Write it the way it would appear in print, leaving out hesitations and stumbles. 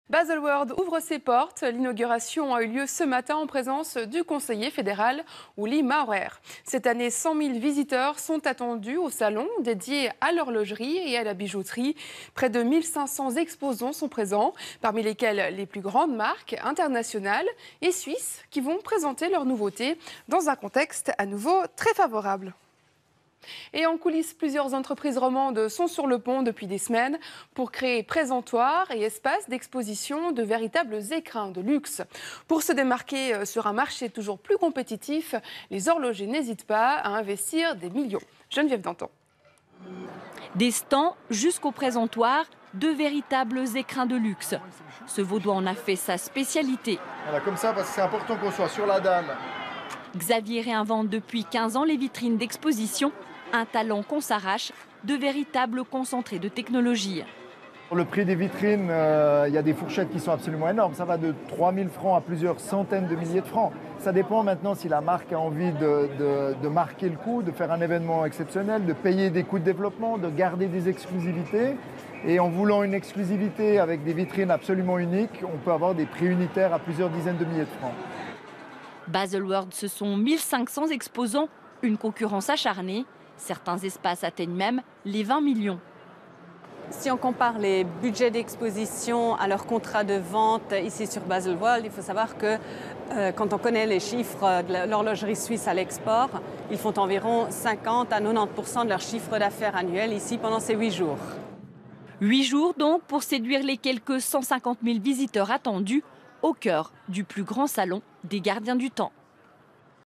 Baselworld ouvre ses portes. L'inauguration a eu lieu ce matin en présence du conseiller fédéral Uli Maurer. Cette année, 100 000 visiteurs sont attendus au salon dédié à l'horlogerie et à la bijouterie. Près de 1500 exposants sont présents, parmi lesquels les plus grandes marques internationales et suisses qui vont présenter leurs nouveautés dans un contexte à nouveau très favorable. Et en coulisses, plusieurs entreprises romandes sont sur le pont depuis des semaines pour créer présentoirs et espaces d'exposition de véritables écrins de luxe. Pour se démarquer sur un marché toujours plus compétitif, les horlogers n'hésitent pas à investir des millions. Geneviève Danton. Des stands jusqu'au présentoir, de véritables écrins de luxe. Ce Vaudois en a fait sa spécialité. Voilà, comme ça, parce que c'est important qu'on soit sur la dalle. Xavier réinvente depuis 15 ans les vitrines d'exposition. Un talent qu'on s'arrache, de véritables concentrés de technologie. Le prix des vitrines, il y a des fourchettes qui sont absolument énormes. Ça va de 3 000 francs à plusieurs centaines de milliers de francs. Ça dépend maintenant si la marque a envie de marquer le coup, de faire un événement exceptionnel, de payer des coûts de développement, de garder des exclusivités. Et en voulant une exclusivité avec des vitrines absolument uniques, on peut avoir des prix unitaires à plusieurs dizaines de milliers de francs. Baselworld, ce sont 1500 exposants, une concurrence acharnée. Certains espaces atteignent même les 20 millions. Si on compare les budgets d'exposition à leurs contrats de vente ici sur Baselworld, il faut savoir que quand on connaît les chiffres de l'horlogerie suisse à l'export, ils font environ 50 à 90% de leur chiffre d'affaires annuel ici pendant ces 8 jours. 8 jours donc pour séduire les quelques 150 000 visiteurs attendus au cœur du plus grand salon des gardiens du temps.